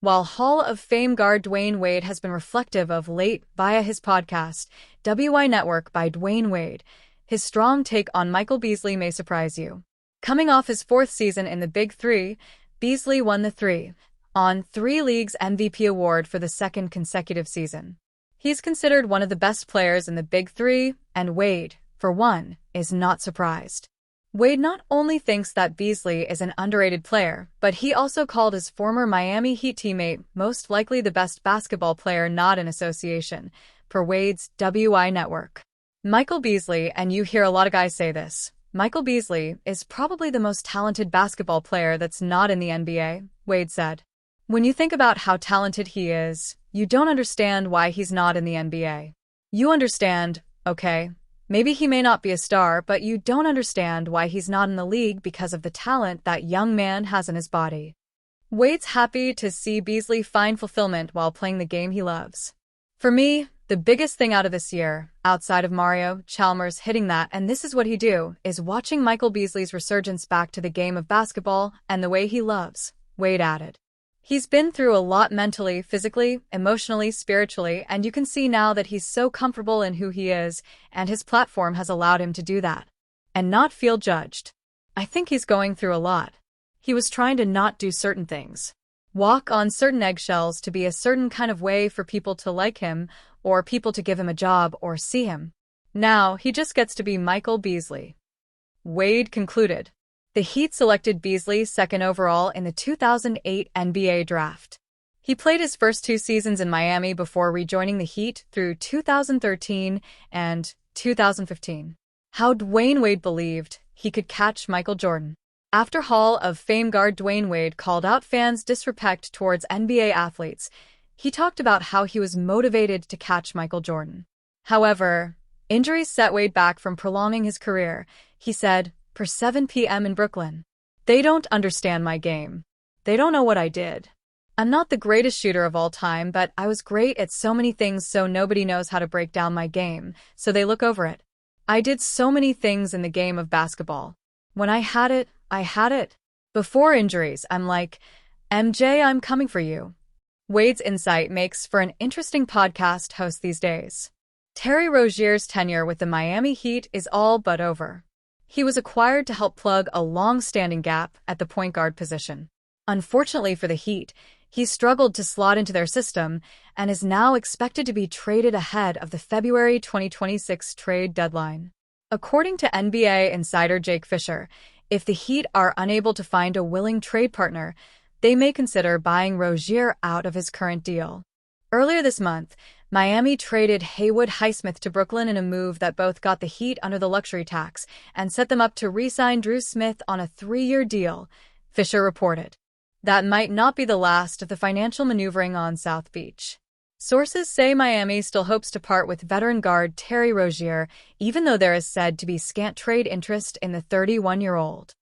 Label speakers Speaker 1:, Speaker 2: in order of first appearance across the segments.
Speaker 1: while Hall of Fame guard Dwayne Wade has been reflective of late via his podcast, WI Network by Dwayne Wade. His strong take on Michael Beasley may surprise you. Coming off his fourth season in the Big Three, Beasley won the 3-on-3 League's MVP award for the second consecutive season. He's considered one of the best players in the Big Three, and Wade, for one, is not surprised. Wade not only thinks that Beasley is an underrated player, but he also called his former Miami Heat teammate most likely the best basketball player not in association, per Wade's WI Network. Michael Beasley, and you hear a lot of guys say this, Michael Beasley is probably the most talented basketball player that's not in the NBA, Wade said. When you think about how talented he is, you don't understand why he's not in the NBA. You understand, okay, maybe he may not be a star, but you don't understand why he's not in the league because of the talent that young man has in his body. Wade's happy to see Beasley find fulfillment while playing the game he loves. For me, the biggest thing out of this year, outside of Mario Chalmers hitting that, and this is what he do, is watching Michael Beasley's resurgence back to the game of basketball and the way he loves, Wade added. He's been through a lot mentally, physically, emotionally, spiritually, and you can see now that he's so comfortable in who he is, and his platform has allowed him to do that. And not feel judged. I think he's going through a lot. He was trying to not do certain things. Walk on certain eggshells to be a certain kind of way for people to like him, or people to give him a job or see him. Now, he just gets to be Michael Beasley. Wade concluded. The Heat selected Beasley second overall in the 2008 NBA draft. He played his first 2 seasons in Miami before rejoining the Heat through 2013 and 2015. How Dwayne Wade believed he could catch Michael Jordan. After Hall of Fame guard Dwayne Wade called out fans' disrespect towards NBA athletes, he talked about how he was motivated to catch Michael Jordan. However, injuries set Wade back from prolonging his career. He said, per 7 p.m. in Brooklyn. They don't understand my game. They don't know what I did. I'm not the greatest shooter of all time, but I was great at so many things, so nobody knows how to break down my game, so they look over it. I did so many things in the game of basketball. When I had it, I had it. Before injuries, I'm like, MJ, I'm coming for you. Wade's insight makes for an interesting podcast host these days. Terry Rozier's tenure with the Miami Heat is all but over. He was acquired to help plug a long-standing gap at the point guard position. Unfortunately for the Heat, he struggled to slot into their system and is now expected to be traded ahead of the February 2026 trade deadline. According to NBA insider Jake Fisher, if the Heat are unable to find a willing trade partner, they may consider buying Rozier out of his current deal. Earlier this month, Miami traded Haywood Highsmith to Brooklyn in a move that both got the Heat under the luxury tax and set them up to re-sign Drew Smith on a 3-year deal, Fisher reported. That might not be the last of the financial maneuvering on South Beach. Sources say Miami still hopes to part with veteran guard Terry Rozier, even though there is said to be scant trade interest in the 31-year-old.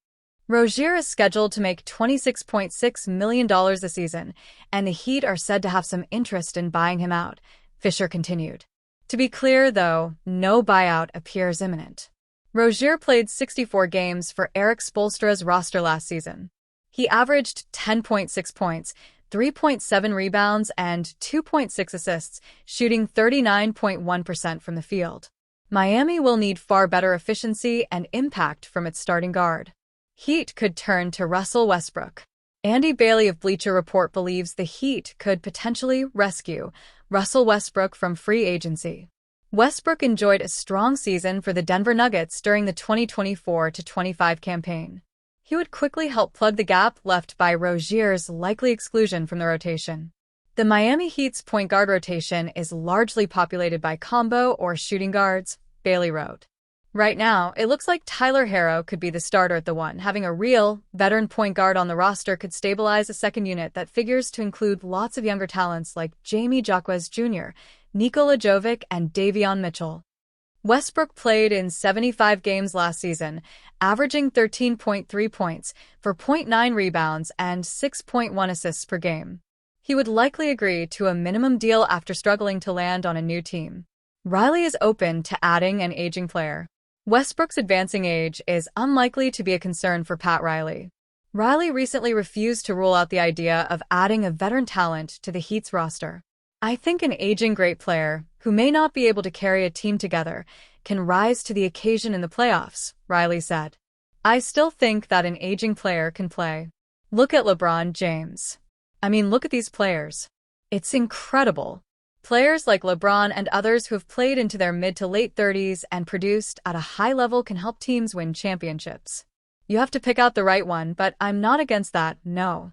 Speaker 1: Rozier is scheduled to make $26.6 million this season, and the Heat are said to have some interest in buying him out, Fisher continued. To be clear, though, no buyout appears imminent. Rozier played 64 games for Eric Spoelstra's roster last season. He averaged 10.6 points, 3.7 rebounds, and 2.6 assists, shooting 39.1% from the field. Miami will need far better efficiency and impact from its starting guard. Heat could turn to Russell Westbrook. Andy Bailey of Bleacher Report believes the Heat could potentially rescue Russell Westbrook from free agency. Westbrook enjoyed a strong season for the Denver Nuggets during the 2024-25 campaign. He would quickly help plug the gap left by Rozier's likely exclusion from the rotation. The Miami Heat's point guard rotation is largely populated by combo or shooting guards, Bailey wrote. Right now, it looks like Tyler Herro could be the starter at the 1. Having a real, veteran point guard on the roster could stabilize a second unit that figures to include lots of younger talents like Jamie Jaquez Jr., Nikola Jovic, and Davion Mitchell. Westbrook played in 75 games last season, averaging 13.3 points, 4.9 rebounds, and 6.1 assists per game. He would likely agree to a minimum deal after struggling to land on a new team. Riley is open to adding an aging player. Westbrook's advancing age is unlikely to be a concern for Pat Riley. Riley recently refused to rule out the idea of adding a veteran talent to the Heat's roster. "I think an aging great player, who may not be able to carry a team together, can rise to the occasion in the playoffs," Riley said. "I still think that an aging player can play. Look at LeBron James. Look at these players. It's incredible. Players like LeBron and others who have played into their mid to late 30s and produced at a high level can help teams win championships. You have to pick out the right one, but I'm not against that, no."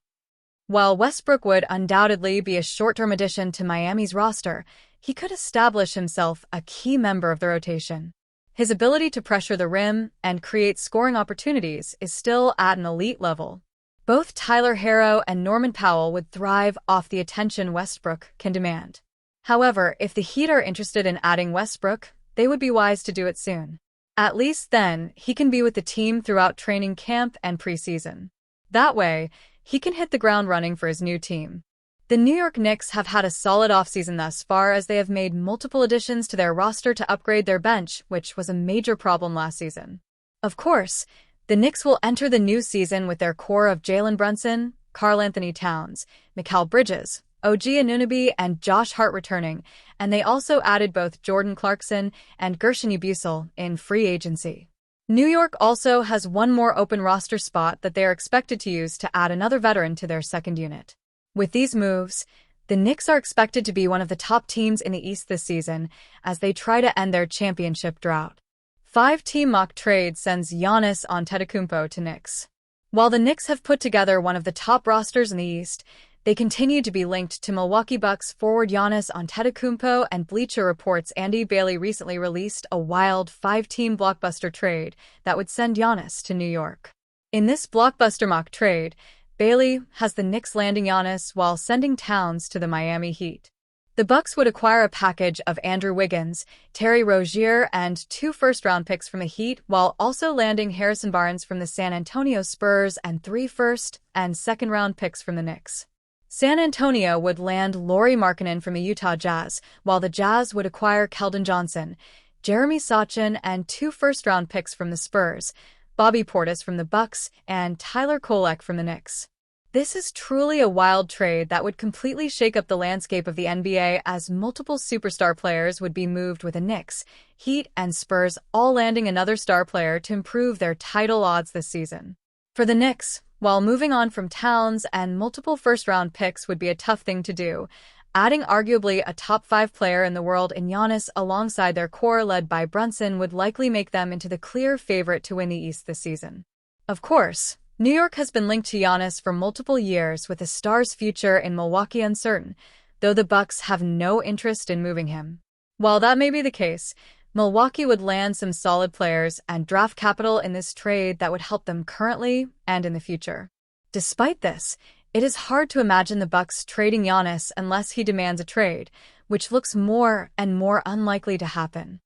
Speaker 1: While Westbrook would undoubtedly be a short-term addition to Miami's roster, he could establish himself a key member of the rotation. His ability to pressure the rim and create scoring opportunities is still at an elite level. Both Tyler Herro and Norman Powell would thrive off the attention Westbrook can demand. However, if the Heat are interested in adding Westbrook, they would be wise to do it soon. At least then, he can be with the team throughout training camp and preseason. That way, he can hit the ground running for his new team. The New York Knicks have had a solid offseason thus far, as they have made multiple additions to their roster to upgrade their bench, which was a major problem last season. Of course, the Knicks will enter the new season with their core of Jalen Brunson, Karl Anthony Towns, Mikal Bridges, OG Anunoby, and Josh Hart returning, and they also added both Jordan Clarkson and Gershon Yabusele in free agency. New York also has one more open roster spot that they are expected to use to add another veteran to their second unit. With these moves, the Knicks are expected to be one of the top teams in the East this season as they try to end their championship drought. 5-team mock trade sends Giannis Antetokounmpo to Knicks. While the Knicks have put together one of the top rosters in the East, they continue to be linked to Milwaukee Bucks forward Giannis Antetokounmpo, and Bleacher Report's Andy Bailey recently released a wild 5-team blockbuster trade that would send Giannis to New York. In this blockbuster mock trade, Bailey has the Knicks landing Giannis while sending Towns to the Miami Heat. The Bucks would acquire a package of Andrew Wiggins, Terry Rozier, and 2 first-round picks from the Heat, while also landing Harrison Barnes from the San Antonio Spurs and 3 first- and second-round picks from the Knicks. San Antonio would land Lauri Markkanen from the Utah Jazz, while the Jazz would acquire Keldon Johnson, Jeremy Sochan, and 2 first-round picks from the Spurs, Bobby Portis from the Bucks, and Tyler Kolek from the Knicks. This is truly a wild trade that would completely shake up the landscape of the NBA, as multiple superstar players would be moved, with the Knicks, Heat, and Spurs all landing another star player to improve their title odds this season. For the Knicks, while moving on from Towns and multiple first-round picks would be a tough thing to do, adding arguably a top 5 player in the world in Giannis alongside their core led by Brunson would likely make them into the clear favorite to win the East this season. Of course, New York has been linked to Giannis for multiple years, with the star's future in Milwaukee uncertain, though the Bucks have no interest in moving him. While that may be the case, Milwaukee would land some solid players and draft capital in this trade that would help them currently and in the future. Despite this, it is hard to imagine the Bucks trading Giannis unless he demands a trade, which looks more and more unlikely to happen.